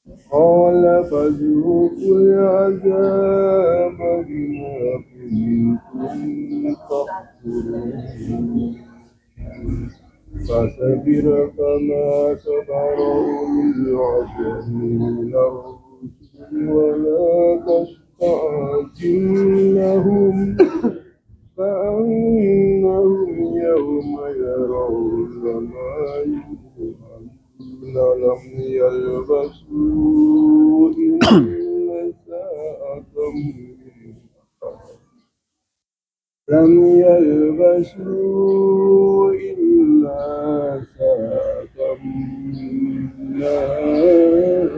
قال فذوقوا العذاب بما كنتم تكفرون فاصبر كما صبر أولي العزم من الرسل ولا تستعجل لهم كأنهم يوم يرون ما يوعدون لم يلبثوا إلا ساعة لم يلبثوا إلا ساعة من نار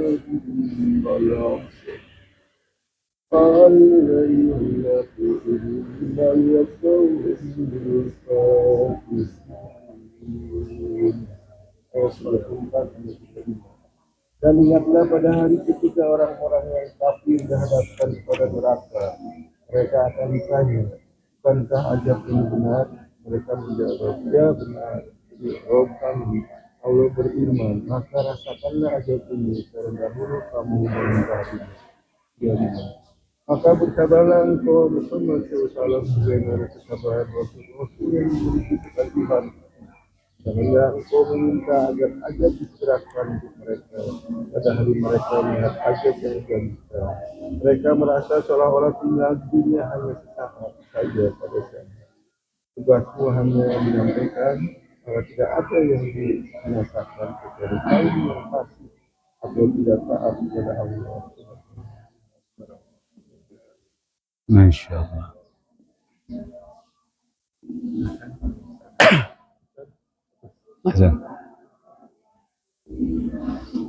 بلاغ قال ليلة إلا يكون Dan ingatlah pada hari ketika orang-orang yang kafir dihadapkan kepada neraka, mereka akan ditanya, bukankah azab ini benar? Mereka menjawab, ya benar. Rob kami, Allah beriman, maka rasakanlah azab ini karena dahulu kamu mengingkari. Ya benar. Maka bersabarlah engkau bersama Sallallahu sebagaimana kesabaran Rasul-Rasul yang memiliki ketakutan. Janganlah engkau meminta agar azab diserahkan untuk mereka pada hari mereka melihat azab yang ganda. Mereka merasa seolah-olah tinggal di dunia hanya sesaat saja pada saat. Tugasmu hanya menyampaikan bahwa tidak ada yang dirasakan kecuali kaum yang fasik atau tidak taat kepada Allah. Masya Allah.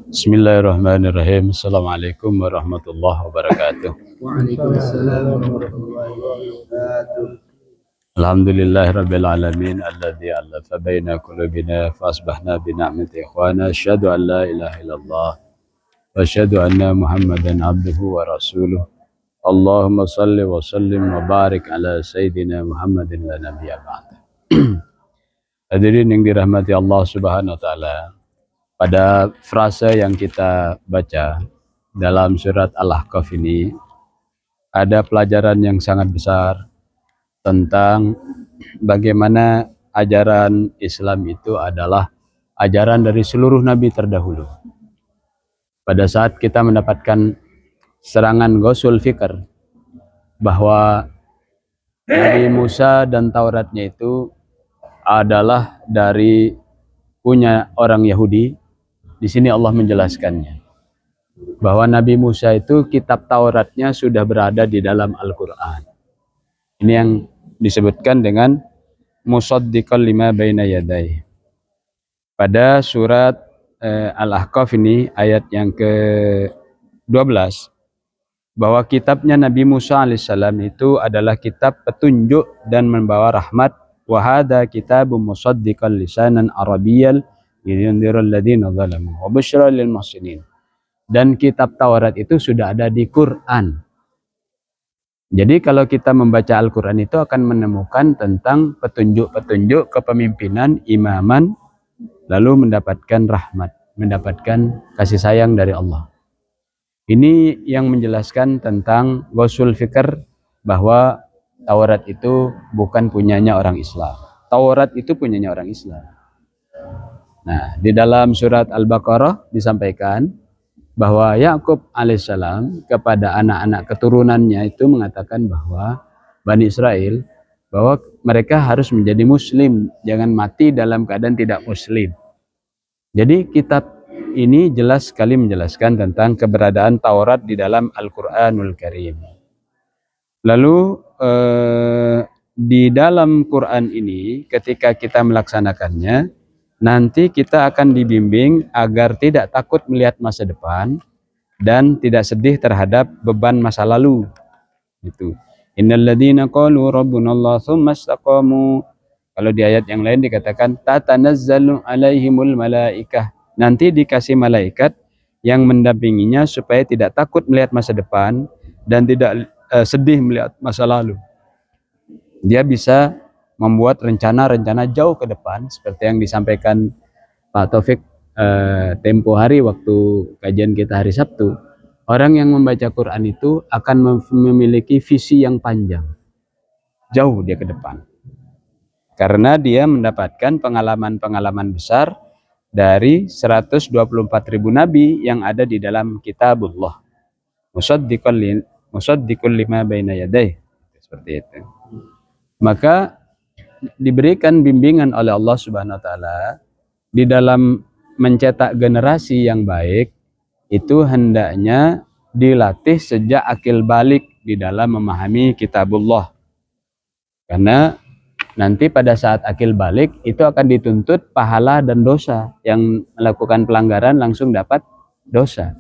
Bismillahirrahmanirrahim. Assalamualaikum warahmatullahi wabarakatuh. Waalaikumsalam warahmatullahi wabarakatuh. Alhamdulillahirabbil alamin alladzi alafa baina qulubina fa asbahna bi ni'mati ikhwana asyhadu an la ilaha illallah wa asyhadu anna Muhammadan abduhu wa rasuluh. Allahumma salli wa sallim wa barik ala sayyidina Muhammadin la nabiyya ba'da. Hadirin yang dirahmati Allah Subhanahu wa taala, pada frase yang kita baca dalam surat Al-Ahqaf ini ada pelajaran yang sangat besar tentang bagaimana ajaran Islam itu adalah ajaran dari seluruh nabi terdahulu. Pada saat kita mendapatkan serangan Ghusul Fikr bahwa Nabi Musa dan Tauratnya itu adalah dari punya orang Yahudi, di sini Allah menjelaskannya bahwa Nabi Musa itu kitab Tauratnya sudah berada di dalam Al-Quran. Ini yang disebutkan dengan musaddiqan lima baina yadayhi. Pada surat Al-Ahqaf ini ayat yang ke-12, bahwa kitabnya Nabi Musa alaihissalam itu adalah kitab petunjuk dan membawa rahmat. Wa hadza kitabun musaddiqan lisanan arabiyyan liyundziral ladzina zalamu wa busyra lil muhsinin. Dan kitab Taurat itu sudah ada di Quran. Jadi kalau kita membaca Al-Quran itu akan menemukan tentang petunjuk-petunjuk kepemimpinan, imaman, lalu mendapatkan rahmat, mendapatkan kasih sayang dari Allah. Ini yang menjelaskan tentang Ghusul Fikr bahwa Taurat itu bukan punyanya orang Islam. Taurat itu punyanya orang Islam. Nah, di dalam surat Al-Baqarah disampaikan bahwa Yakub alaihissalam kepada anak-anak keturunannya itu mengatakan bahwa Bani Israel, bahwa mereka harus menjadi muslim, jangan mati dalam keadaan tidak muslim. Jadi kitab ini jelas sekali menjelaskan tentang keberadaan Taurat di dalam Al-Quranul Karim. Lalu di dalam Quran ini ketika kita melaksanakannya, nanti kita akan dibimbing agar tidak takut melihat masa depan dan tidak sedih terhadap beban masa lalu. Itu. Innalladzina qalu rabbunallah tsumma istaqamu. Kalau di ayat yang lain dikatakan tatanazzalu alaihimul malaikah. Nanti dikasih malaikat yang mendampinginya supaya tidak takut melihat masa depan dan tidak sedih melihat masa lalu. Dia bisa membuat rencana-rencana jauh ke depan seperti yang disampaikan Pak Taufik tempo hari waktu kajian kita hari Sabtu, orang yang membaca Quran itu akan memiliki visi yang panjang, jauh dia ke depan. Karena dia mendapatkan pengalaman-pengalaman besar dari 124.000 nabi yang ada di dalam kitabullah. Musaddiqul lima baina yadayh. Seperti itu. Maka diberikan bimbingan oleh Allah Subhanahu wa taala di dalam mencetak generasi yang baik itu hendaknya dilatih sejak akil balik di dalam memahami kitabullah. Karena nanti pada saat akil balik itu akan dituntut pahala dan dosa. Yang melakukan pelanggaran langsung dapat dosa.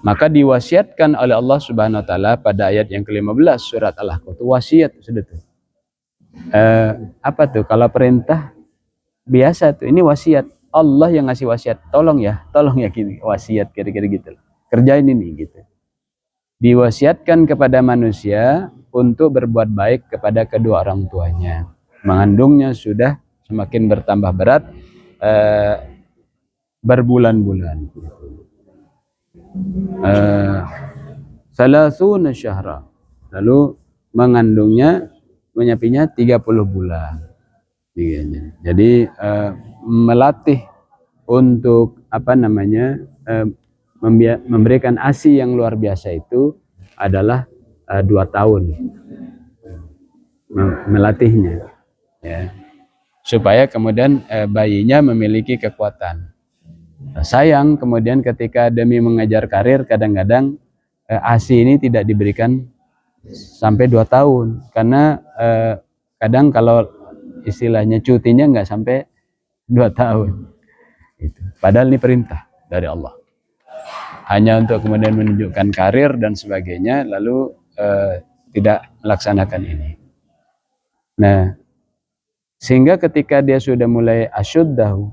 Maka diwasiatkan oleh Allah Subhanahu wa taala pada ayat yang ke-15 surat Al-Ahqaf. Wasiat sudah tuh. Apa tuh? Kalau perintah biasa tuh, ini wasiat. Allah yang ngasih wasiat. Tolong ya gini. Wasiat kira-kira gitu. Kerjain ini gitu. Diwasiatkan kepada manusia untuk berbuat baik kepada kedua orang tuanya. Mengandungnya sudah semakin bertambah berat berbulan-bulan. Salasuna syahra. Lalu mengandungnya, menyapinya 30 bulan. Jadi melatih untuk memberikan ASI yang luar biasa itu adalah 2 tahun melatihnya, ya, supaya kemudian bayinya memiliki kekuatan. Sayang kemudian ketika demi mengejar karir kadang-kadang ASI ini tidak diberikan sampai 2 tahun karena kadang kalau istilahnya cutinya nggak sampai 2 tahun. Padahal ini perintah dari Allah. Hanya untuk kemudian menunjukkan karir dan sebagainya, lalu tidak melaksanakan ini. Nah, sehingga ketika dia sudah mulai asyuddahu,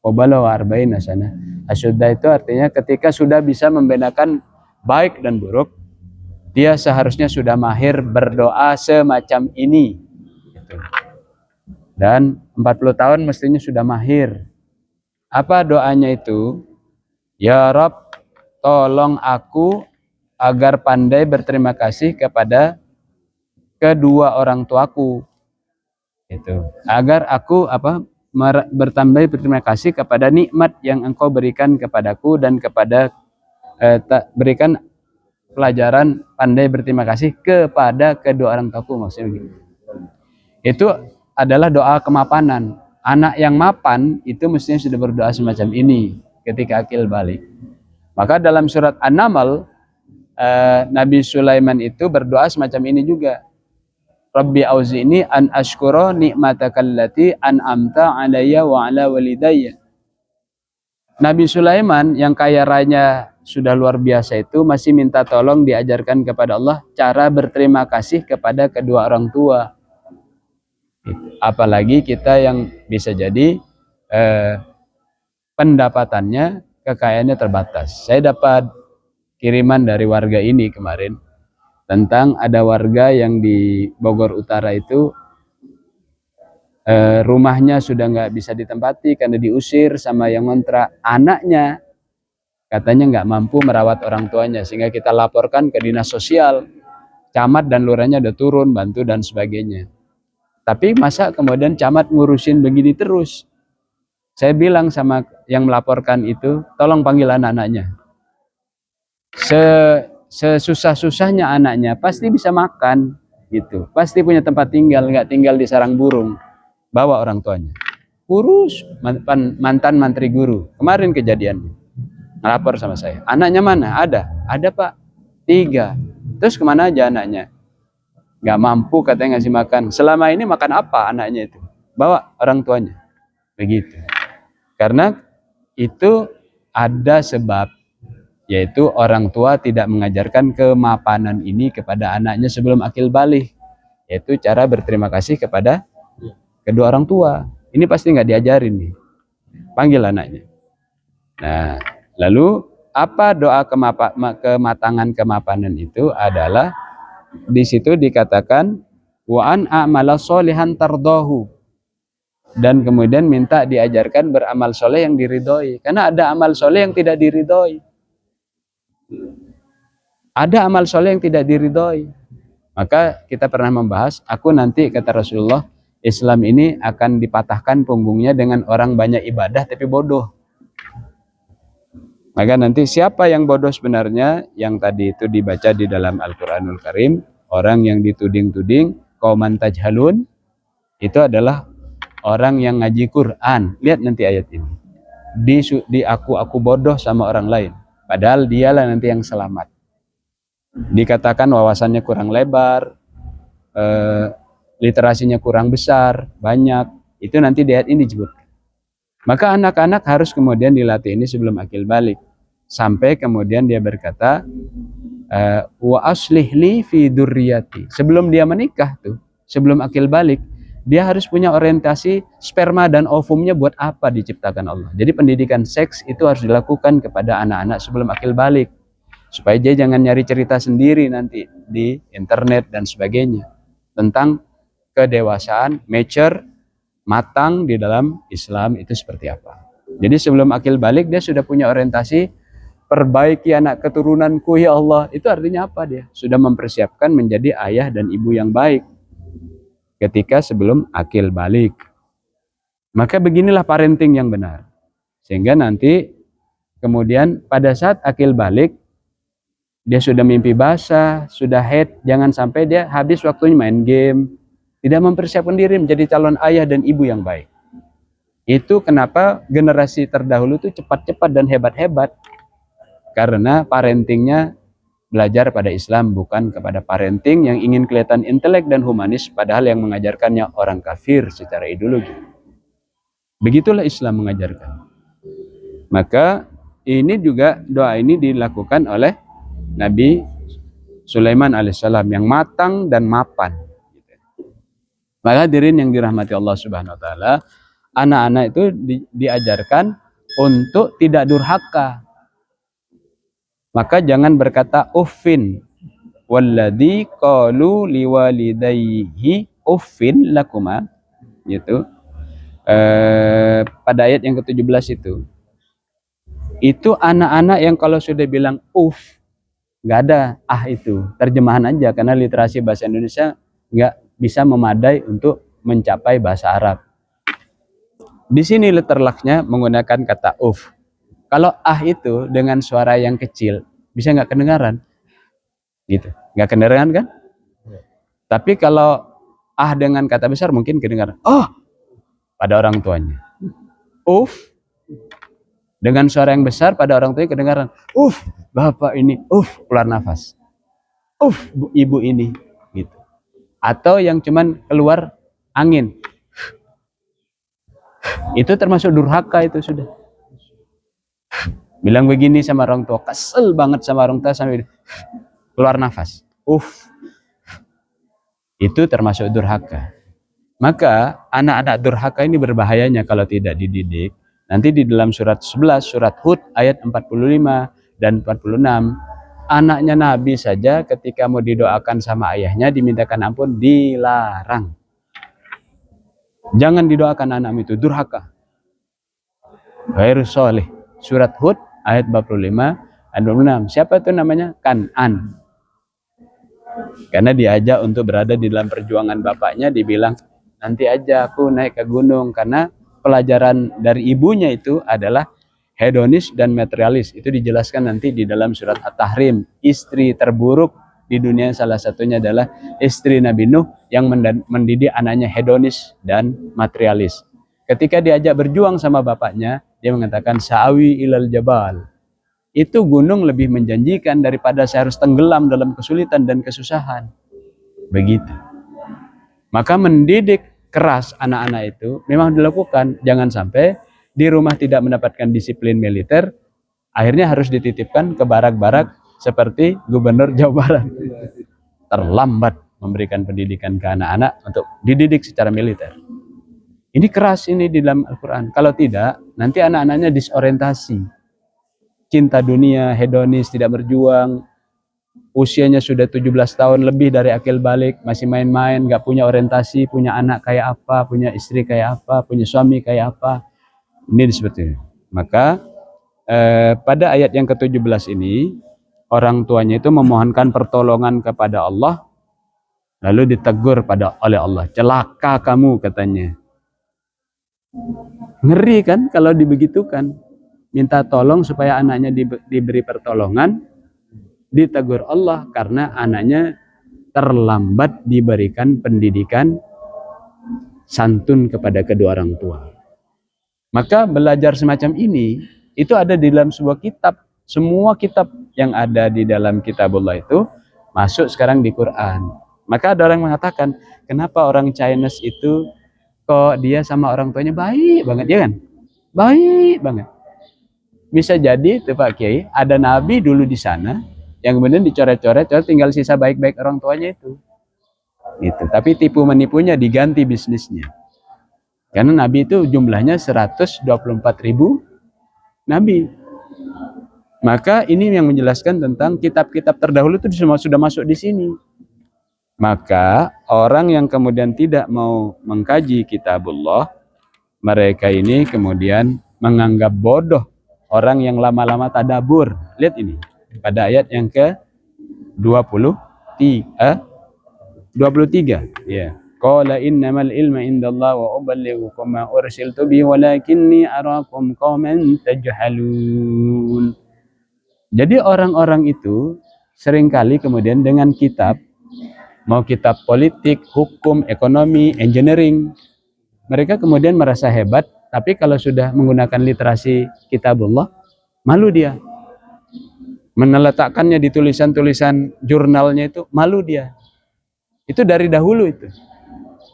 wabalau arba'ina sana. Asyuddah itu artinya ketika sudah bisa membedakan baik dan buruk, dia seharusnya sudah mahir berdoa semacam ini. Dan 40 tahun mestinya sudah mahir. Apa doanya itu? Ya Rabb, tolong aku agar pandai berterima kasih kepada kedua orang tuaku. Itu. Agar aku bertambah berterima kasih kepada nikmat yang Engkau berikan kepadaku dan kepada berikan pelajaran pandai berterima kasih kepada kedua orang tuaku, maksudnya gitu. Itu adalah doa kemapanan. Anak yang mapan itu mestinya sudah berdoa semacam ini ketika akil balik. Maka dalam surat An-Naml Nabi Sulaiman itu berdoa semacam ini juga. Rabbi auzi'ni an ashkura ni'matakallati an'amta alayya wa ala walidayya. Nabi Sulaiman yang kaya raya sudah luar biasa itu masih minta tolong diajarkan kepada Allah cara berterima kasih kepada kedua orang tua. Apalagi kita yang bisa jadi pendapatannya, kekayaannya terbatas. Saya dapat kiriman dari warga ini kemarin tentang ada warga yang di Bogor Utara itu rumahnya sudah nggak bisa ditempati karena diusir sama yang ngontrak. Anaknya katanya nggak mampu merawat orang tuanya, sehingga kita laporkan ke dinas sosial, camat dan lurahnya udah turun bantu dan sebagainya. Tapi masa kemudian camat ngurusin begini terus? Saya bilang sama yang melaporkan itu, tolong panggil anak-anaknya. Sesusah-susahnya anaknya pasti bisa makan gitu, pasti punya tempat tinggal, nggak tinggal di sarang burung. Bawa orang tuanya, urus mantan mantri guru kemarin kejadiannya, ngelapor sama saya. Anaknya mana? Ada Pak, 3. Terus kemana aja anaknya? Nggak mampu katanya ngasih makan. Selama ini makan apa anaknya itu? Bawa orang tuanya, begitu. Karena itu ada sebab, yaitu orang tua tidak mengajarkan kemapanan ini kepada anaknya sebelum akil balik, yaitu cara berterima kasih kepada kedua orang tua. Ini pasti nggak diajarin nih. Panggil anaknya. Nah, lalu apa doa kematangan kemapanan itu adalah di situ dikatakan wa an a'mala sholihan tardahu. dan kemudian minta diajarkan beramal soleh yang diridhoi. Karena ada amal soleh yang tidak diridhoi. Ada amal soleh yang tidak diridhoi. Maka kita pernah membahas, aku nanti kata Rasulullah, Islam ini akan dipatahkan punggungnya dengan orang banyak ibadah tapi bodoh. Maka nanti siapa yang bodoh sebenarnya, yang tadi itu dibaca di dalam Al-Quranul Karim, orang yang dituding-tuding, qauman tajhalun, itu adalah orang yang ngaji Quran. Lihat nanti ayat ini. Di aku bodoh sama orang lain. Padahal dialah nanti yang selamat. Dikatakan wawasannya kurang lebar, literasinya kurang besar, banyak. Itu nanti di ayat ini disebut. Maka anak-anak harus kemudian dilatih ini sebelum akil balik. Sampai kemudian dia berkata, wa aslih li fi dzurriyyati. Sebelum dia menikah tuh, sebelum akil balik, dia harus punya orientasi sperma dan ovumnya buat apa diciptakan Allah. Jadi pendidikan seks itu harus dilakukan kepada anak-anak sebelum akil balik. Supaya dia jangan nyari cerita sendiri nanti di internet dan sebagainya. Tentang kedewasaan, mature, matang di dalam Islam itu seperti apa. Jadi sebelum akil balik dia sudah punya orientasi, perbaiki anak keturunanku ya Allah. Itu artinya apa dia? Sudah mempersiapkan menjadi ayah dan ibu yang baik ketika sebelum akil balik. Maka beginilah parenting yang benar. Sehingga nanti kemudian pada saat akil balik, dia sudah mimpi basah, sudah head, jangan sampai dia habis waktunya main game, tidak mempersiapkan diri menjadi calon ayah dan ibu yang baik. Itu kenapa generasi terdahulu itu cepat-cepat dan hebat-hebat. Karena parentingnya belajar pada Islam, bukan kepada parenting yang ingin kelihatan intelek dan humanis, padahal yang mengajarkannya orang kafir secara ideologi. Begitulah Islam mengajarkan. Maka ini juga doa ini dilakukan oleh Nabi Sulaiman alaihissalam yang matang dan mapan. Maka hadirin yang dirahmati Allah Subhanahu wa taala, anak-anak itu diajarkan untuk tidak durhaka. Maka jangan berkata uffin, walladzi qalu liwalidayhi uffin lakuma, gitu. Pada ayat yang ke-17 itu anak-anak yang kalau sudah bilang nggak ada itu terjemahan aja, karena literasi bahasa Indonesia nggak bisa memadai untuk mencapai bahasa Arab. Di sini letterlaknya menggunakan kata Kalau itu dengan suara yang kecil bisa nggak kedengaran, gitu, nggak kedengaran kan? Tapi kalau dengan kata besar mungkin kedengaran. Pada orang tuanya. Dengan suara yang besar pada orang tuanya kedengaran. Bapak ini, keluar nafas. Ibu ini, gitu. Atau yang cuman keluar angin. Itu termasuk durhaka itu sudah. Bilang begini sama orang tua, kesel banget sama orang tua sampai keluar nafas. Itu termasuk durhaka. Maka anak-anak durhaka ini berbahayanya kalau tidak dididik. Nanti di dalam surat 11, surat Hud ayat 45 dan 46, anaknya Nabi saja ketika mau didoakan sama ayahnya dimintakan ampun dilarang. Jangan didoakan anak itu, durhaka. Ghairu sholih. Surat Hud ayat 45 dan 26. Siapa itu namanya? Kan'an. Karena diajak untuk berada di dalam perjuangan bapaknya, dibilang nanti aja aku naik ke gunung, karena pelajaran dari ibunya itu adalah hedonis dan materialis. Itu dijelaskan nanti di dalam surat At-Tahrim. Istri terburuk di dunia salah satunya adalah istri Nabi Nuh yang mendidik anaknya hedonis dan materialis. Ketika diajak berjuang sama bapaknya, dia mengatakan sa'awi ilal jabal. Itu gunung lebih menjanjikan daripada saya harus tenggelam dalam kesulitan dan kesusahan. Begitu. Maka mendidik keras anak-anak itu memang dilakukan. Jangan sampai di rumah tidak mendapatkan disiplin militer, akhirnya harus dititipkan ke barak-barak seperti Gubernur Jawa Barat. Terlambat memberikan pendidikan ke anak-anak untuk dididik secara militer. Ini keras ini di dalam Al-Quran. Kalau tidak, nanti anak-anaknya disorientasi. Cinta dunia, hedonis, tidak berjuang. usianya sudah 17 tahun lebih dari akil balik, masih main-main, nggak punya orientasi, punya anak kayak apa, punya istri kayak apa, punya suami kayak apa. Ini seperti ini. Maka pada ayat yang ke-17 ini, orang tuanya itu memohonkan pertolongan kepada Allah, lalu ditegur oleh Allah. Celaka kamu, katanya. Ngeri kan kalau dibegitukan. Minta tolong supaya anaknya diberi pertolongan, ditegur Allah karena anaknya terlambat diberikan pendidikan santun kepada kedua orang tua. Maka belajar semacam ini itu ada di dalam sebuah kitab. Semua kitab yang ada di dalam kitabullah itu masuk sekarang di Quran. Maka ada orang mengatakan, kenapa orang Chinese itu kok dia sama orang tuanya baik banget, ya kan? Baik banget. Bisa jadi itu Pak Kiai, ada nabi dulu di sana yang kemudian dicoret-coret, tinggal sisa baik-baik orang tuanya itu. Gitu. Tapi tipu menipunya diganti bisnisnya. Karena nabi itu jumlahnya 124.000 nabi. Maka ini yang menjelaskan tentang kitab-kitab terdahulu itu semua sudah masuk di sini. Maka orang yang kemudian tidak mau mengkaji kitabullah, mereka ini kemudian menganggap bodoh orang yang lama-lama tadabur. Lihat ini pada ayat yang ke-23 ya. Qala innamal ilma indallah wa uballighukum ma ursiltu bihi walakinni arakum qauman tajhalun. Jadi orang-orang itu seringkali kemudian dengan kitab, mau kitab politik, hukum, ekonomi, engineering, mereka kemudian merasa hebat, tapi kalau sudah menggunakan literasi kitabullah, malu dia. Meneletakkannya di tulisan-tulisan jurnalnya itu, malu dia. Itu dari dahulu itu.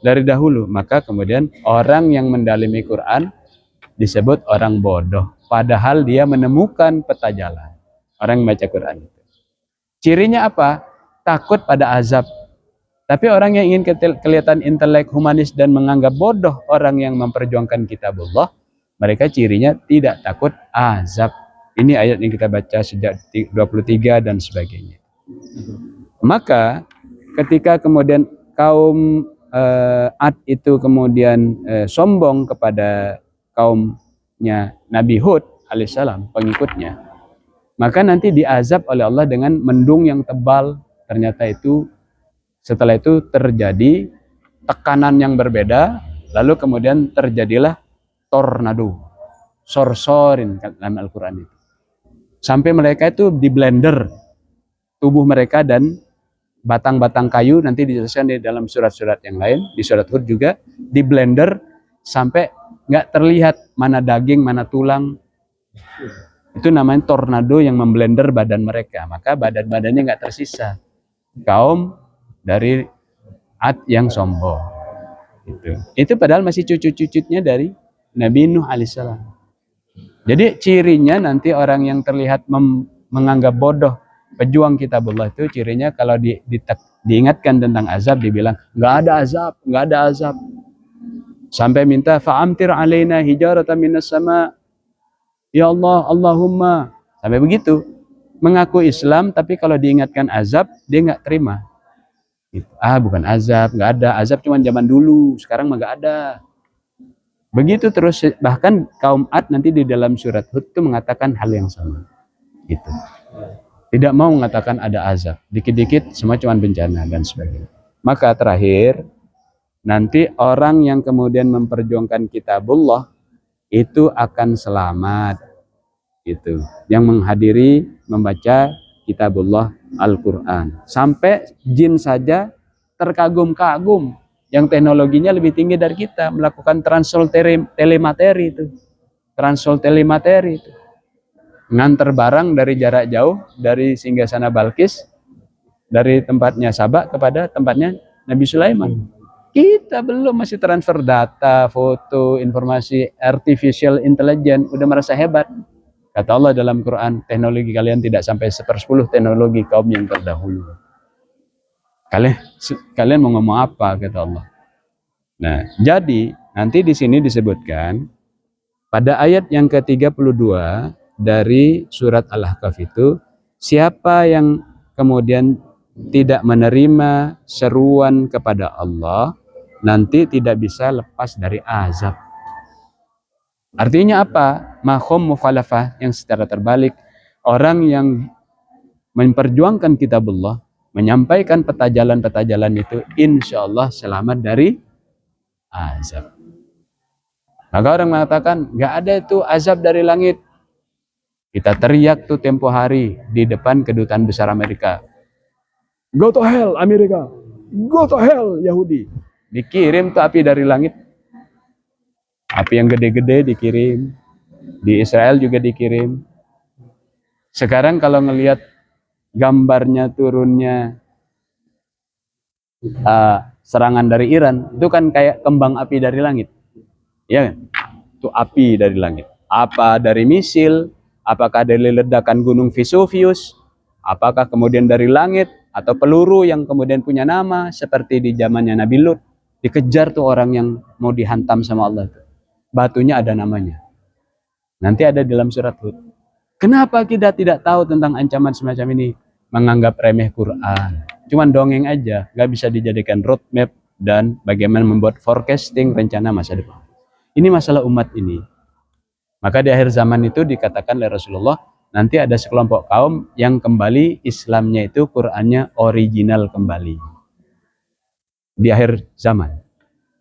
Dari dahulu. Maka kemudian orang yang mendalimi Quran disebut orang bodoh. Padahal dia menemukan peta jalan. Orang yang baca Quran itu. Cirinya apa? Takut pada azab. Tapi orang yang ingin kelihatan intelek, humanis, dan menganggap bodoh orang yang memperjuangkan kitabullah, mereka cirinya tidak takut azab. Ini ayat yang kita baca sejak 23 dan sebagainya. Maka ketika kemudian kaum Ad itu kemudian sombong kepada kaumnya Nabi Hud alaihissalam, pengikutnya, maka nanti diazab oleh Allah dengan mendung yang tebal. Ternyata itu setelah itu terjadi tekanan yang berbeda, lalu kemudian terjadilah tornado, sorsorin dalam Al-Quran itu. Sampai mereka itu di blender tubuh mereka dan batang-batang kayu, nanti dijelaskan di dalam surat-surat yang lain, di surat Hud juga, di blender sampai nggak terlihat mana daging, mana tulang. Itu namanya tornado yang memblender badan mereka, maka badan-badannya nggak tersisa. Kaum dari Ad yang sombong. Itu padahal masih cucu-cucunya dari Nabi Nuh alaihissalam. Jadi cirinya nanti orang yang terlihat menganggap bodoh pejuang kitabullah itu cirinya kalau diingatkan tentang azab dibilang nggak ada azab, nggak ada azab. Sampai minta fa'amtir alaina hijaratan minas sama. Ya Allah, Allahumma. Sampai begitu. Mengaku Islam tapi kalau diingatkan azab dia nggak terima. Bukan azab, nggak ada. Azab cuma zaman dulu, sekarang mah nggak ada. Begitu terus, bahkan kaum Ad nanti di dalam surat Hud itu mengatakan hal yang sama. Gitu. Tidak mau mengatakan ada azab. Dikit-dikit semua cuma bencana dan sebagainya. Maka terakhir, nanti orang yang kemudian memperjuangkan kitabullah itu akan selamat. Gitu. Yang menghadiri membaca kitabullah Al-Quran. Sampai jin saja terkagum-kagum. Yang teknologinya lebih tinggi dari kita. Melakukan transol telemateri itu. Transol telemateri itu. Nganter barang dari jarak jauh, dari singgasana Balkis, dari tempatnya Sabah kepada tempatnya Nabi Sulaiman. Kita belum, masih transfer data, foto, informasi, artificial intelligence, udah merasa hebat. Kata Allah dalam Quran, teknologi kalian tidak sampai 1/10 teknologi kaum yang terdahulu. Kalian mau ngomong apa, kata Allah. Nah, jadi nanti di sini disebutkan pada ayat yang ke-32 dari surat Al-Ahqaf itu, siapa yang kemudian tidak menerima seruan kepada Allah, nanti tidak bisa lepas dari azab. Artinya apa? Mahum mukhalafah, yang secara terbalik, orang yang memperjuangkan kitabullah, menyampaikan petajalan-petajalan itu, insya Allah selamat dari azab. Maka orang mengatakan, nggak ada itu azab dari langit. Kita teriak tuh tempo hari di depan kedutaan besar Amerika. Go to hell Amerika, go to hell Yahudi. Dikirim tuh api dari langit. Api yang gede-gede dikirim. Di Israel juga dikirim. Sekarang kalau ngelihat gambarnya turunnya serangan dari Iran, itu kan kayak kembang api dari langit. Ya kan? Itu api dari langit. Apa dari misil? Apakah dari ledakan gunung Vesuvius? Apakah kemudian dari langit? Atau peluru yang kemudian punya nama seperti di zamannya Nabi Lut, dikejar tuh orang yang mau dihantam sama Allah itu. Batunya ada namanya. Nanti ada di dalam surat Hud. Kenapa kita tidak tahu tentang ancaman semacam ini? Menganggap remeh Quran. Cuman dongeng aja, nggak bisa dijadikan roadmap dan bagaimana membuat forecasting rencana masa depan. Ini masalah umat ini. Maka di akhir zaman itu dikatakan oleh Rasulullah, nanti ada sekelompok kaum yang kembali Islamnya itu Qurannya original kembali. Di akhir zaman.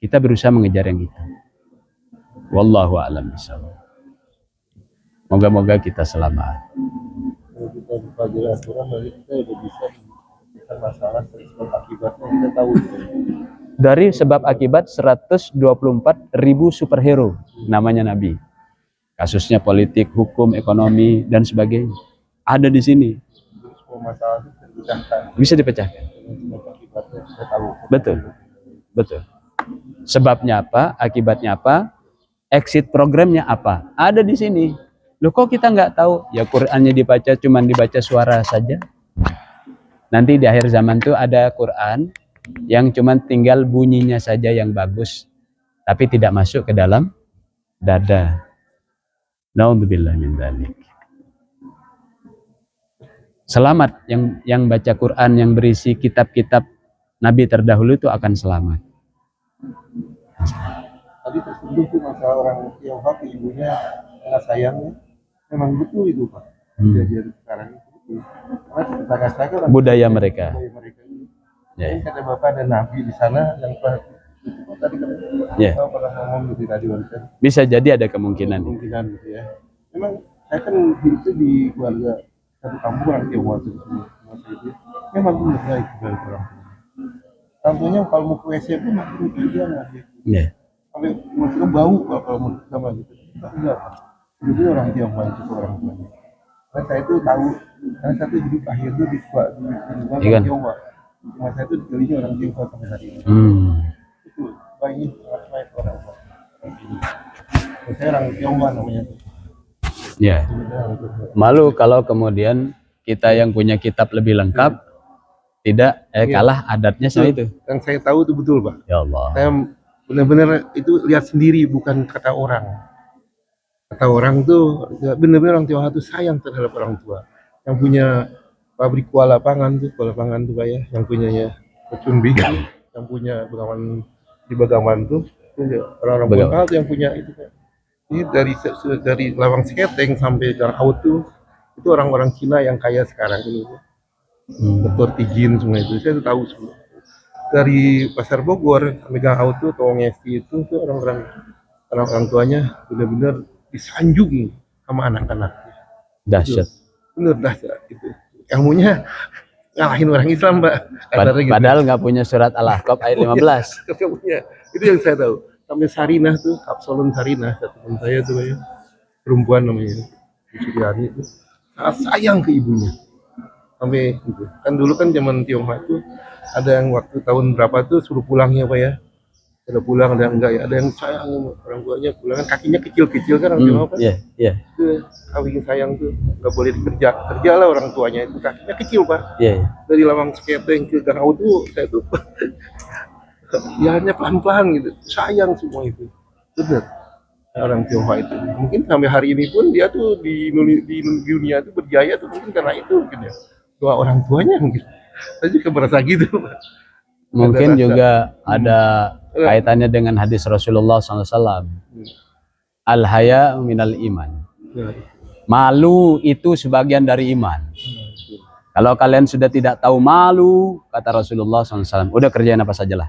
Kita berusaha mengejar yang itu. Wallahu a'lam bishawab. Moga-moga kita selamat. Kalau kita mempelajari aturan, berarti kita udah bisa menyelesaikan masalah dari sebab akibatnya, kita tahu. Dari sebab akibat 124.000 superhero namanya Nabi. Kasusnya politik, hukum, ekonomi, dan sebagainya. Ada di sini. Semua masalah itu terpecahkan. Bisa dipecahkan. Sebab akibatnya kita tahu. Betul. Betul. Sebabnya apa? Akibatnya apa? Exit programnya apa? Ada di sini. Loh kok kita nggak tahu? Ya Qur'annya dibaca, cuman dibaca suara saja. Nanti di akhir zaman tuh ada Qur'an yang cuman tinggal bunyinya saja yang bagus, tapi tidak masuk ke dalam dada. Naudzubillah min dzalik. Selamat yang baca Quran yang berisi kitab-kitab Nabi terdahulu itu akan selamat. Tadi tersebut tuh masalah orang Tionghoa ke ibunya karena sayangnya, memang betul itu Pak. Kejadian sekarang itu betul. Karena kata-kata orang Budaya mereka. Budaya mereka itu. Ya. Kata Bapak ada Nabi di sana yang tadi kan Bapak pernah ngomong gitu tadi barusan. Bisa jadi ada kemungkinan. Kemungkinan gitu ya. Memang saya kan hidupnya di keluarga satu kampung orang Tionghoa itu masa itu. Memang benar itu dari orang tua. Contohnya kalau mau ke WC pun makin kejadian lagi. Iya. Sampai maksudnya bau kalau mau sama gitu. Enggak. Hidupnya orang Tionghoa itu orang tuanya. Karena saya itu tahu, karena saya itu hidup akhir itu di orang Tionghoa. Cuma saya itu dikelilingi orang Tionghoa sampai hari ini. Itu banyak banyak orang tua. Saya orang Tionghoa namanya. Ya. Malu kalau kemudian kita yang punya kitab lebih lengkap tidak kalah adatnya sama itu. Yang saya tahu itu betul Pak. Ya Allah. Saya benar-benar itu lihat sendiri, bukan kata orang. Kata orang tuh benar-benar orang Tionghoa tuh sayang terhadap orang tua. Yang punya pabrik kuah lapangan tuh Pak ya, yang punyanya Kecumbi, yang punya di Bagaman tuh orang-orang Bengkal tuh yang punya itu Pak. Ini dari Lawang Seketeng sampai Gang Out tuh itu orang-orang Cina yang kaya sekarang ini. Dr. Tijin semua itu saya tahu semua. Dari Pasar Bogor sampai Gang Out tuh Towong Esti itu tuh orang tuanya benar-benar disanjung sama anak-anaknya. Dahsyat. Bener dahsyat itu. Ilmunya ngalahin orang Islam, Pak. Padahal nggak punya surat Al-Ahqaf ayat 15. Punya. Itu yang saya tahu. Sampai Sarinah tuh, Absolun Sarinah, satu teman saya tuh ya, perempuan namanya, Suryani itu sangat sayang ke ibunya. Sampai gitu. Kan dulu kan zaman Tionghoa itu ada yang waktu tahun berapa tuh suruh pulangnya Pak ya. Ada pulang, ada enggak ya, ada yang sayang orang tuanya pulang kan kakinya kecil-kecil kan orang Tionghoa kan. Iya. Itu kawin sayang tuh nggak boleh kerjalah orang tuanya itu kakinya kecil Pak. Iya. Dari Lawang Seketeng ke Gang Out tuh saya tuh jalannya pelan-pelan gitu, sayang semua itu. Benar. Orang Tionghoa itu mungkin sampai hari ini pun dia tuh di dunia itu berjaya tuh mungkin karena itu mungkin ya. Doa orang tuanya mungkin. Saya juga merasa gitu. Mungkin Ada rasa. juga ada kaitannya dengan hadis Rasulullah SAW. Al-haya minal iman. Ya. Malu itu sebagian dari iman. Kalau kalian sudah tidak tahu malu, kata Rasulullah SAW, udah kerjain apa sajalah.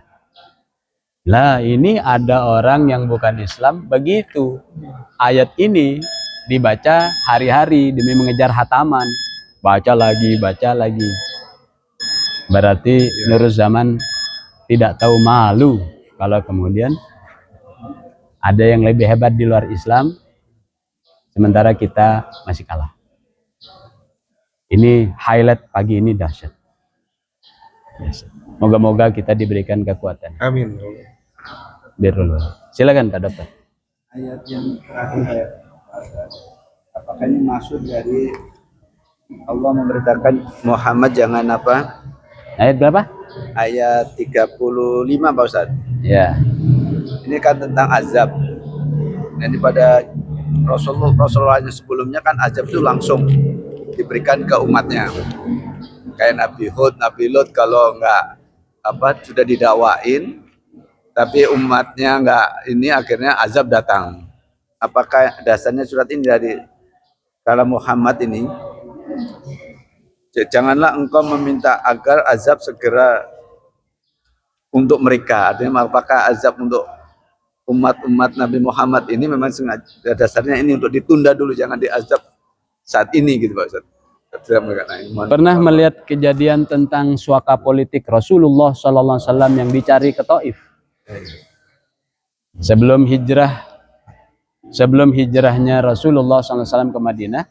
Lah ini ada orang yang bukan Islam begitu. Ayat ini dibaca hari-hari demi mengejar hataman. Baca lagi, baca lagi. Berarti menurut zaman tidak tahu malu. Kalau kemudian ada yang lebih hebat di luar Islam, sementara kita masih kalah. Ini highlight pagi ini dahsyat. Moga-moga kita diberikan kekuatan. Amin. Birrullah. Silakan Pak Dokter. Ayat yang terakhir, apakah ini maksud dari Allah memberitakan Muhammad jangan apa? Ayat berapa? Ayat 35 Pak Ustaz. Ya. Ini kan tentang azab. Nanti pada Rasulullah sebelumnya kan azab itu langsung diberikan ke umatnya. Kayak Nabi Hud, Nabi Lut kalau enggak sudah didakwain tapi umatnya enggak, ini akhirnya azab datang. Apakah dasarnya surat ini dari kalau Muhammad ini janganlah engkau meminta agar azab segera untuk mereka. Artinya apakah azab untuk umat-umat Nabi Muhammad ini memang sengaja dasarnya ini untuk ditunda dulu, jangan diazab saat ini gitu Pak Ustaz. Pernah melihat kejadian tentang suaka politik Rasulullah SAW yang dicari ke Taif sebelum hijrahnya Rasulullah SAW ke Madinah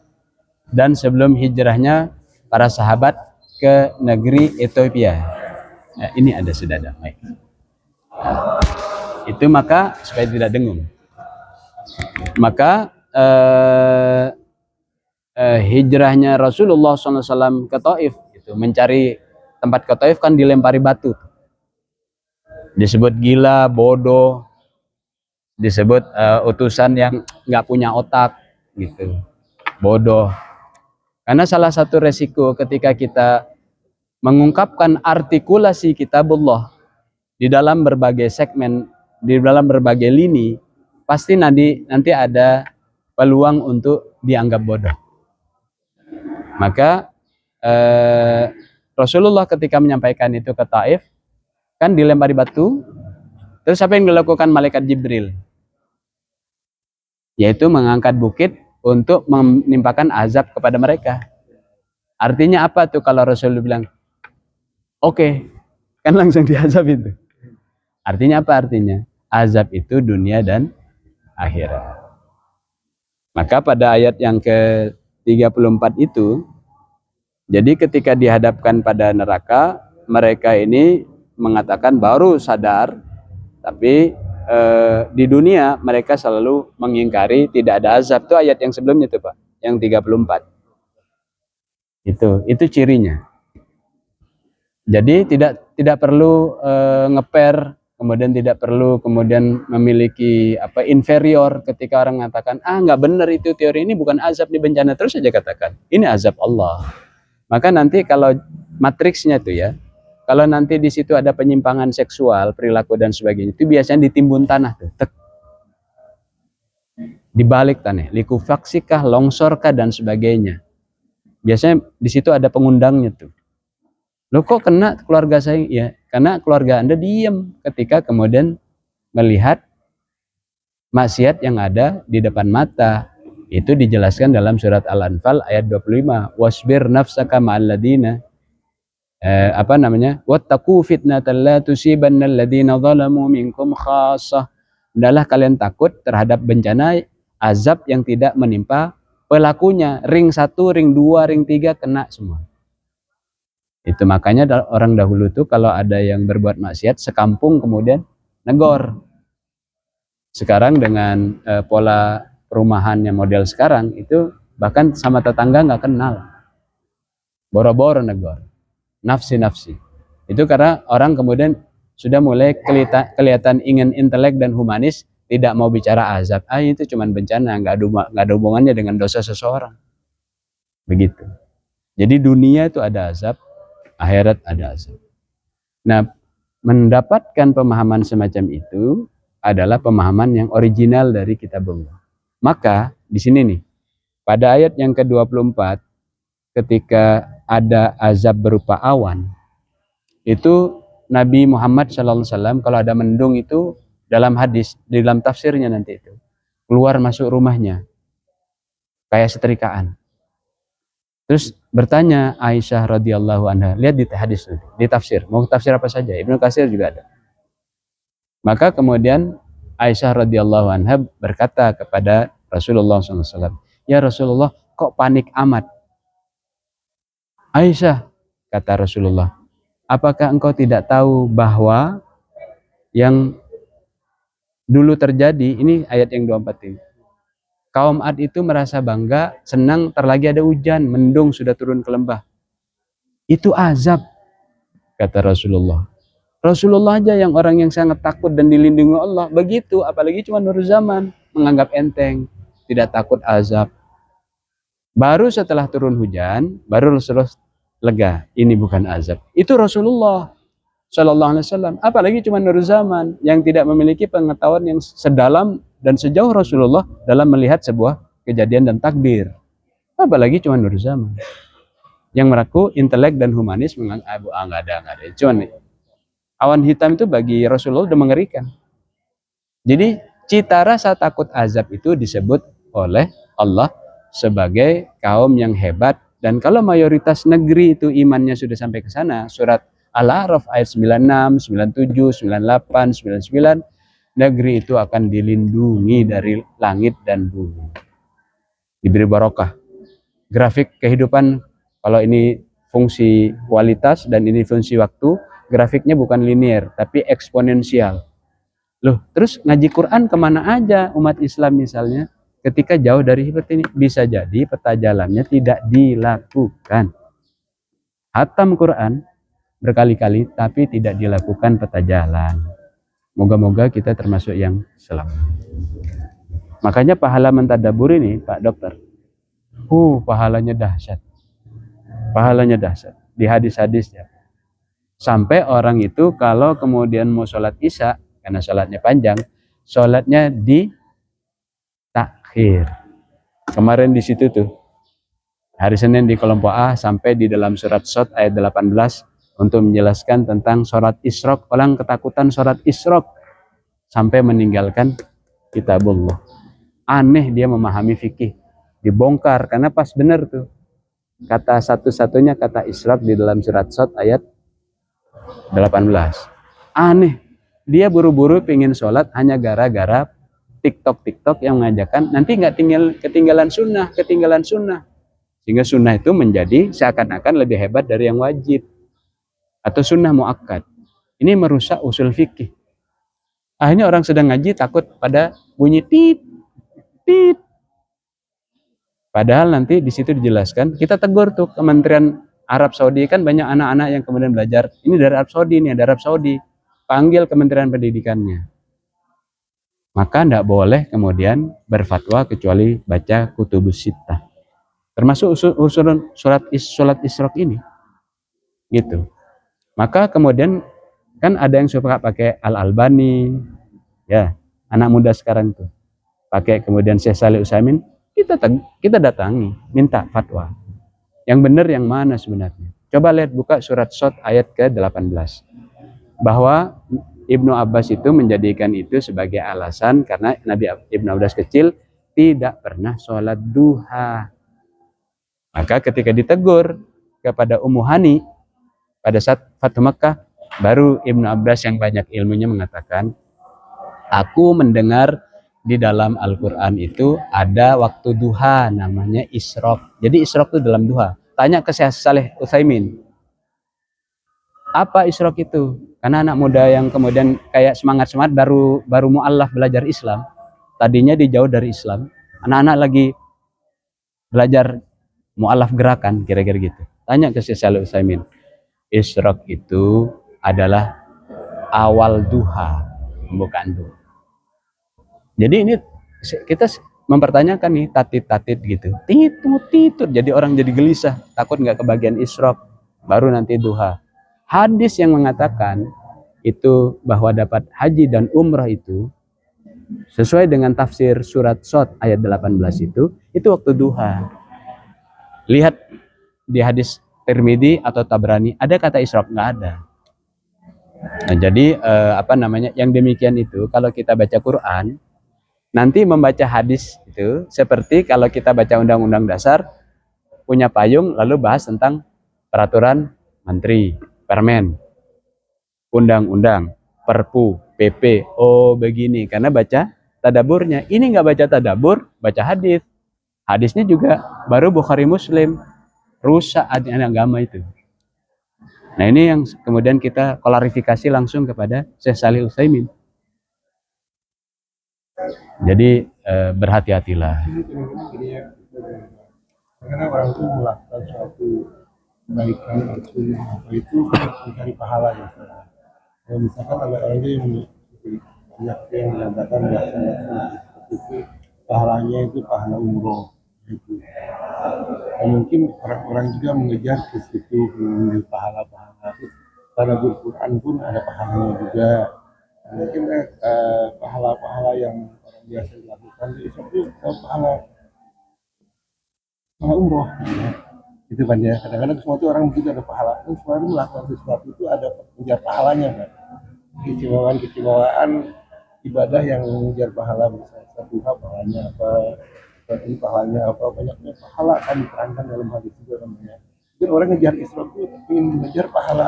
dan sebelum hijrahnya para sahabat ke negeri Ethiopia. Nah, ini ada sudah damai. Nah, itu maka supaya tidak dengung. Maka hijrahnya Rasulullah SAW ke Taif, itu mencari tempat ke Taif kan dilempari batu, disebut gila, bodoh, disebut utusan yang nggak punya otak, gitu, bodoh. Karena salah satu resiko ketika kita mengungkapkan artikulasi kitabullah di dalam berbagai segmen, di dalam berbagai lini, pasti nanti ada peluang untuk dianggap bodoh. Maka Rasulullah ketika menyampaikan itu ke Taif kan dilempari batu, terus apa yang dilakukan malaikat Jibril? Yaitu mengangkat bukit untuk menimpakan azab kepada mereka. Artinya apa tuh kalau Rasulullah bilang oke, kan langsung diazab itu. Artinya apa artinya? Azab itu dunia dan akhirat. Maka pada ayat yang ke-34 itu, jadi ketika dihadapkan pada neraka, mereka ini mengatakan baru sadar, tapi di dunia mereka selalu mengingkari tidak ada azab. Itu ayat yang sebelumnya tuh Pak, yang 34. Itu cirinya. Jadi tidak perlu ngeper, kemudian tidak perlu kemudian memiliki inferior ketika orang mengatakan nggak benar itu teori ini bukan azab di bencana, terus saja katakan ini azab Allah. Maka nanti kalau matriksnya tuh ya, kalau nanti di situ ada penyimpangan seksual, perilaku dan sebagainya, itu biasanya ditimbun tanah tuh, tek. Dibalik tanah, likufaksikah, longsorkah dan sebagainya. Biasanya di situ ada pengundangnya tuh. Loh kok kena keluarga saya? Ya, karena keluarga Anda diam ketika kemudian melihat maksiat yang ada di depan mata. Itu dijelaskan dalam surat Al-Anfal ayat 25. Wasbir nafsaka ma'alladina wattaqu fitnatan la tusibannal ladzina zalamu minkum khassah. Hendaklah kalian takut terhadap bencana azab yang tidak menimpa pelakunya. Ring 1, ring 2, ring 3 kena semua. Itu makanya orang dahulu tuh kalau ada yang berbuat maksiat sekampung kemudian negor. Sekarang dengan pola perumahannya model sekarang itu bahkan sama tetangga nggak kenal. Boro-boro negor. Nafsi-nafsi. Itu karena orang kemudian sudah mulai kelihatan ingin intelek dan humanis, tidak mau bicara azab. Itu cuma bencana, nggak ada hubungannya dengan dosa seseorang. Begitu. Jadi dunia itu ada azab, akhirat ada azab. Nah, mendapatkan pemahaman semacam itu adalah pemahaman yang original dari kitabullah. Maka di sini nih, pada ayat yang ke-24 ketika ada azab berupa awan, itu Nabi Muhammad SAW kalau ada mendung itu dalam hadis, di dalam tafsirnya nanti itu, keluar masuk rumahnya kayak setrikaan. Terus bertanya Aisyah radhiyallahu anha, lihat di hadis di tafsir, mau tafsir apa saja, Ibnu Katsir juga ada. Maka kemudian Aisyah radhiyallahu anha berkata kepada Rasulullah SAW, ya Rasulullah, kok panik amat? Aisyah, kata Rasulullah, apakah engkau tidak tahu bahwa yang dulu terjadi, ini ayat yang 24 ini, kaum Ad itu merasa bangga, senang terlagi ada hujan, mendung sudah turun ke lembah. Itu azab, kata Rasulullah. Rasulullah aja yang orang yang sangat takut dan dilindungi Allah, begitu, apalagi cuma Nur Zaman, menganggap enteng, tidak takut azab. Baru setelah turun hujan, baru Rasulullah lega, ini bukan azab. Itu Rasulullah Shallallahu Alaihi Wasallam. Apalagi cuma Nur Zaman yang tidak memiliki pengetahuan yang sedalam dan sejauh Rasulullah dalam melihat sebuah kejadian dan takdir. Apalagi cuma Nur Zaman yang meraku intelek dan humanis menganggap nggak ada. Cuman awan hitam itu bagi Rasulullah udah mengerikan. Jadi cita rasa takut azab itu disebut oleh Allah sebagai kaum yang hebat. Dan kalau mayoritas negeri itu imannya sudah sampai ke sana, surat Al-A'raf ayat 96, 97, 98, 99, negeri itu akan dilindungi dari langit dan bumi. Diberi barokah. Grafik kehidupan, kalau ini fungsi kualitas dan ini fungsi waktu, grafiknya bukan linear, tapi eksponensial. Loh, terus ngaji Quran kemana aja umat Islam misalnya? Ketika jauh dari seperti ini, bisa jadi peta jalannya tidak dilakukan. Hatam Quran berkali-kali, tapi tidak dilakukan peta jalan. Moga-moga kita termasuk yang selamat. Makanya pahala mentadabur ini, Pak Dokter, pahalanya dahsyat. Pahalanya dahsyat. Di hadis-hadisnya. Sampai orang itu kalau kemudian mau sholat isya, karena sholatnya panjang, sholatnya di takhir. Kemarin di situ tuh, hari Senin di kelompok A sampai di dalam surat Shad ayat 18 untuk menjelaskan tentang sholat isyraq. Orang ketakutan sholat isyraq sampai meninggalkan kitabullah. Aneh dia memahami fikih. Dibongkar karena pas benar tuh. Kata satu-satunya kata isyraq di dalam surat Shad ayat 18. Aneh. Dia buru-buru pengen sholat hanya gara-gara TikTok yang mengajarkan nanti nggak ketinggalan sunnah. Sehingga sunnah itu menjadi seakan-akan lebih hebat dari yang wajib. Atau sunnah muakkad. Ini merusak usul fikih. Akhirnya orang sedang ngaji takut pada bunyi tit. Padahal nanti di situ dijelaskan, kita tegur tuh Kementerian Arab Saudi, kan banyak anak-anak yang kemudian belajar, ini dari Arab Saudi, ini dari Arab Saudi. Panggil Kementerian Pendidikannya. Maka tidak boleh kemudian berfatwa kecuali baca kutubus sittah. Termasuk usulan surat isyraq ini. Gitu. Maka kemudian kan ada yang suka pakai Al-Albani, ya, anak muda sekarang tuh. Pakai kemudian Syekh Shalih Utsaimin, kita datangi, minta fatwa. Yang benar yang mana sebenarnya? Coba lihat, buka surat Shad ayat ke-18. Bahwa Ibnu Abbas itu menjadikan itu sebagai alasan karena Nabi Ibnu Abbas kecil tidak pernah sholat duha. Maka ketika ditegur kepada Ummu Hani pada saat Fathu Makkah, baru Ibnu Abbas yang banyak ilmunya mengatakan, aku mendengar di dalam Al-Quran itu ada waktu duha namanya isyraq. Jadi isyraq itu dalam duha. Tanya ke Syekh Shalih Utsaimin, apa isyraq itu? Karena anak muda yang kemudian kayak semangat baru mu'allaf belajar Islam, tadinya dijauh dari Islam, anak-anak lagi belajar mu'allaf gerakan, kira-kira gitu. Tanya ke Syekh Shalih Utsaimin, isyraq itu adalah awal duha, bukan duha. Jadi ini kita mempertanyakan nih tatit-tatit gitu. Titut. Jadi orang jadi gelisah, takut nggak kebagian isyraq, baru nanti duha. Hadis yang mengatakan itu bahwa dapat haji dan umrah itu sesuai dengan tafsir surat Shad ayat 18 itu waktu duha. Lihat di hadis Tirmidzi atau Tabrani, ada kata isyraq? Nggak ada. Nah, jadi yang demikian itu kalau kita baca Quran, nanti membaca hadis itu seperti kalau kita baca undang-undang dasar, punya payung lalu bahas tentang peraturan menteri, permen, undang-undang, perpu, PP. Oh begini, karena baca tadaburnya. Ini nggak baca tadabur, baca hadis. Hadisnya juga baru Bukhari Muslim, rusak agama itu. Nah ini yang kemudian kita klarifikasi langsung kepada Syekh Shalih Utsaimin. Jadi berhati-hatilah. Karena orang itu melakukan suatu kebaikan atau apa itu mencari pahala ya. Kalau misalkan ada orang yang banyak yang mengatakan bahasa itu pahalanya itu pahala umroh gitu. Dan mungkin orang-orang juga mengejar ke situ mengambil pahala-pahala. Karena Al-Quran pun ada pahalanya juga. Mungkin pahala-pahala yang orang biasa dilakukan itu pahala umroh ya. Itu kan ya, kadang-kadang semua itu orang begitu ada pahala, semua itu melakukan sesuatu itu ada mengejar pahalanya kan, keistimewaan ibadah yang mengejar pahala, misalnya satu pahalanya apa, berarti pahalanya apa, banyaknya pahala kan diterangkan dalam hadis juga namanya. Jadi orang ngejar Isra itu ingin mengejar pahala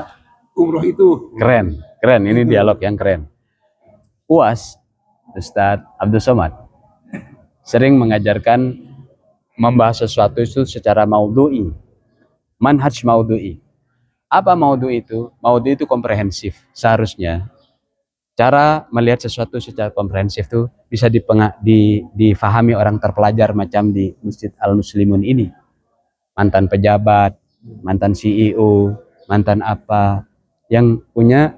umroh itu. Keren, ini dialog yang keren. UAS, Ustadz Abdul Somad sering mengajarkan membahas sesuatu itu secara maudhu'i, manhaj maudhu'i. Apa maudhu'i itu? Maudhu'i itu komprehensif. Seharusnya cara melihat sesuatu secara komprehensif itu bisa difahami orang terpelajar macam di Masjid Al-Muslimun ini. Mantan pejabat, mantan CEO, mantan apa, yang punya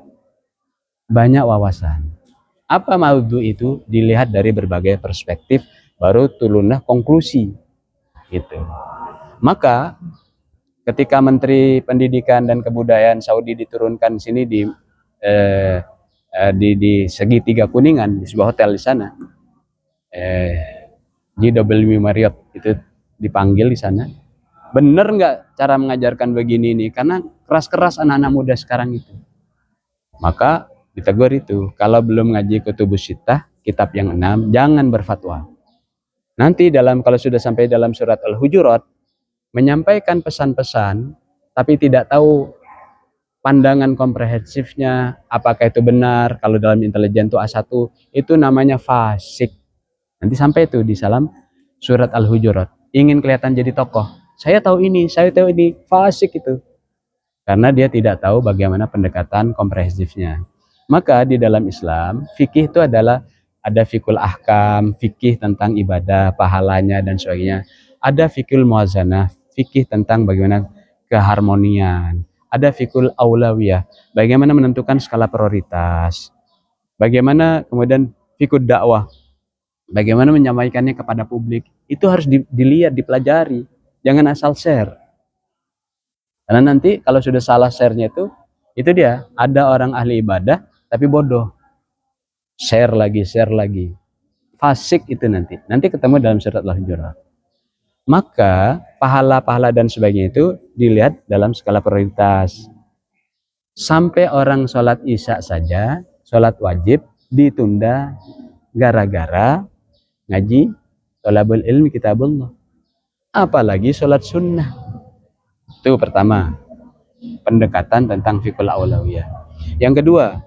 banyak wawasan. Apa maudhu'i itu? Dilihat dari berbagai perspektif, baru turunlah konklusi. Gitu. Maka ketika Menteri Pendidikan dan Kebudayaan Saudi diturunkan sini di segitiga Kuningan di sebuah hotel di sana, JW Marriott itu dipanggil di sana. Bener nggak cara mengajarkan begini nih? Karena keras-keras anak-anak muda sekarang itu. Maka ditegur itu, kalau belum ngaji Kutubus Sittah, kitab yang 6, jangan berfatwa. Nanti kalau sudah sampai dalam surat Al-Hujurat, menyampaikan pesan-pesan, tapi tidak tahu pandangan komprehensifnya, apakah itu benar, kalau dalam intelijen itu A1, itu namanya fasik. Nanti sampai itu di dalam surat Al-Hujurat. Ingin kelihatan jadi tokoh, saya tahu ini, fasik itu. Karena dia tidak tahu bagaimana pendekatan komprehensifnya. Maka di dalam Islam, fikih itu adalah ada fikul ahkam, fikih tentang ibadah, pahalanya dan sebagainya. Ada fikul muwazanah, fikih tentang bagaimana keharmonian. Ada fikul aulawiyah, bagaimana menentukan skala prioritas. Bagaimana kemudian fikul dakwah, bagaimana menyampaikannya kepada publik. Itu harus dilihat, dipelajari. Jangan asal share. Karena nanti kalau sudah salah share-nya itu dia, ada orang ahli ibadah tapi bodoh. Share lagi. Fasik itu nanti ketemu dalam surat Al-Hujurat. Maka pahala-pahala dan sebagainya itu dilihat dalam skala prioritas. Sampai orang sholat isya saja, sholat wajib ditunda gara-gara ngaji thalabul ilmi kitabullah. Apalagi sholat sunnah. Itu pertama, pendekatan tentang fikul aulawiyah. Yang kedua,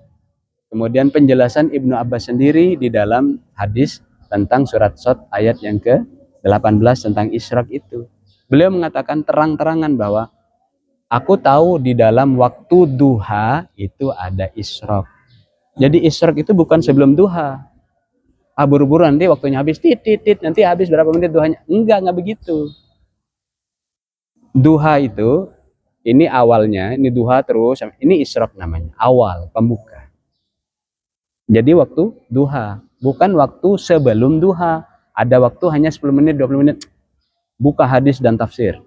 kemudian penjelasan Ibnu Abbas sendiri di dalam hadis tentang surat Shad ayat yang ke-18 tentang isyraq itu. Beliau mengatakan terang-terangan bahwa aku tahu di dalam waktu duha itu ada isyraq. Jadi isyraq itu bukan sebelum duha. Buru-buru nanti waktunya habis, nanti habis berapa menit duhanya. Enggak begitu. Duha itu, ini awalnya, ini duha terus, ini isyraq namanya, awal, pembuka. Jadi waktu duha, bukan waktu sebelum duha. ada waktu hanya 10 menit, 20 menit, buka hadis dan tafsir.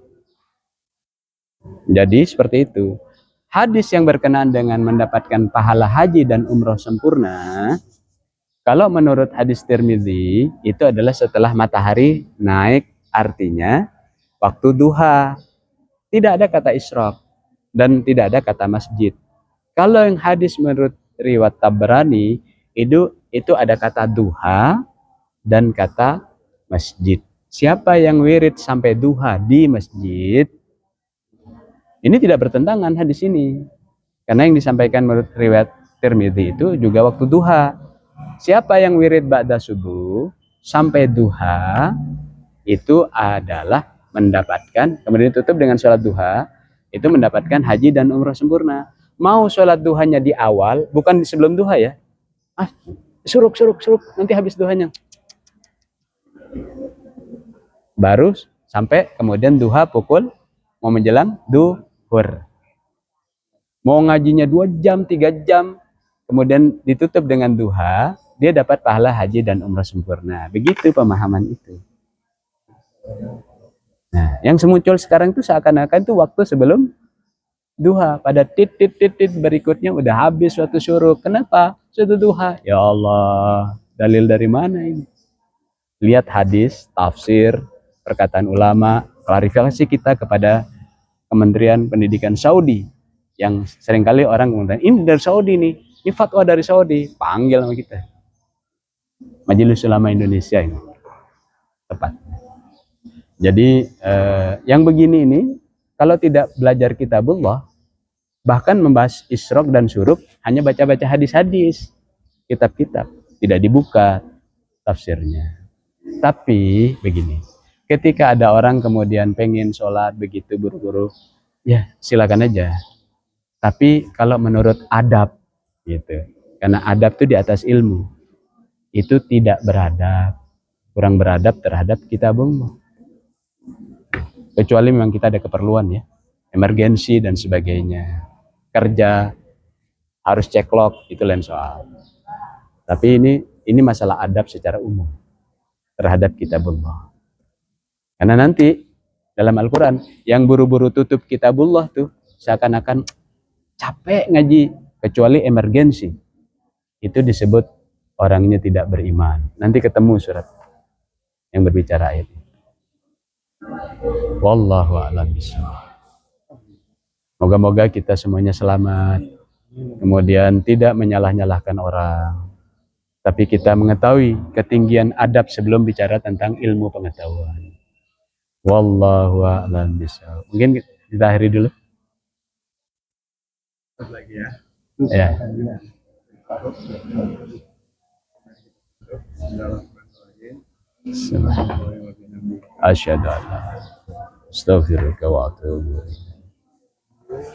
Jadi seperti itu. Hadis yang berkenaan dengan mendapatkan pahala haji dan umroh sempurna, kalau menurut hadis Tirmidzi, itu adalah setelah matahari naik, artinya waktu duha. Tidak ada kata isyraq dan tidak ada kata masjid. Kalau yang hadis menurut riwayat Tabrani, itu ada kata duha dan kata masjid. Siapa yang wirid sampai duha di masjid, ini tidak bertentangan hadis ini. Karena yang disampaikan menurut riwayat Tirmidzi itu juga waktu duha. Siapa yang wirid ba'da subuh sampai duha, itu adalah mendapatkan, kemudian tutup dengan sholat duha, itu mendapatkan haji dan umroh sempurna. Mau sholat duhanya di awal, bukan sebelum duha ya. Suruk, nanti habis duhanya. Baru sampai kemudian duha pukul, mau menjelang duhur. Mau ngajinya 2 jam, 3 jam, kemudian ditutup dengan duha, dia dapat pahala haji dan umrah sempurna. Begitu pemahaman itu. Nah, yang semuncul sekarang itu seakan-akan itu waktu sebelum duha. Pada titit berikutnya udah habis waktu syuruk. Kenapa? Sudah duha. Ya Allah, dalil dari mana ini? Lihat hadis, tafsir, perkataan ulama, klarifikasi kita kepada Kementerian Pendidikan Saudi. Yang seringkali orang mengatakan, ini dari Saudi nih, ini fatwa dari Saudi. Panggil sama kita. Majelis Ulama Indonesia ini tepat. Jadi yang begini ini kalau tidak belajar kitabullah, bahkan membahas isyraq dan syuruk, hanya baca-baca hadis-hadis, kitab-kitab, tidak dibuka tafsirnya. Tapi begini, ketika ada orang kemudian pengen sholat begitu buru-buru, ya silakan aja. Tapi kalau menurut adab gitu, karena adab itu di atas ilmu, itu tidak beradab, kurang beradab terhadap kitabullah. Kecuali memang kita ada keperluan ya, emergensi dan sebagainya, kerja harus ceklok, itu lain soal. Tapi ini masalah adab secara umum terhadap kitabullah. Karena nanti dalam Al-Quran yang buru-buru tutup kitabullah tuh seakan-akan capek ngaji, kecuali emergensi, itu disebut orangnya tidak beriman. Nanti ketemu surat yang berbicara ayat ini. Wallahu a'lam bishawab. Moga-moga kita semuanya selamat, kemudian tidak menyalah-nyalahkan orang, tapi kita mengetahui ketinggian adab sebelum bicara tentang ilmu pengetahuan. Wallahu a'lam bishawab. Mungkin kita akhiri dulu. Lagi ya. Ya. Asyhadu an la astaghfiruka wa atubu ilaik.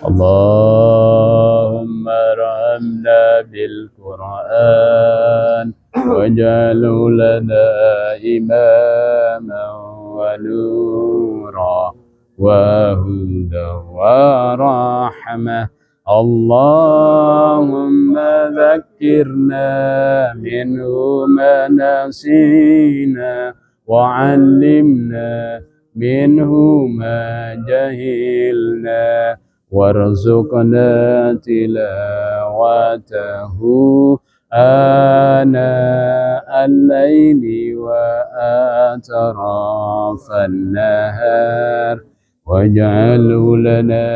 Allahumma arhamna bil Qur'an waj'alhu lana imaman wa nura wa hudan wa rahmah. Allahumma dhakkirna minhu ma nasina wa 'allimna minhu ma jahilna warzuqna tilawatahu ana al-laili wa atrafan nahar waj'alhu lana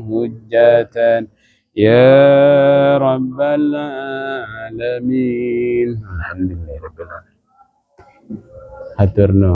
hujjatan ya rabbal alamin. Alhamdulillahirabbil alamin. Hatur nuhun.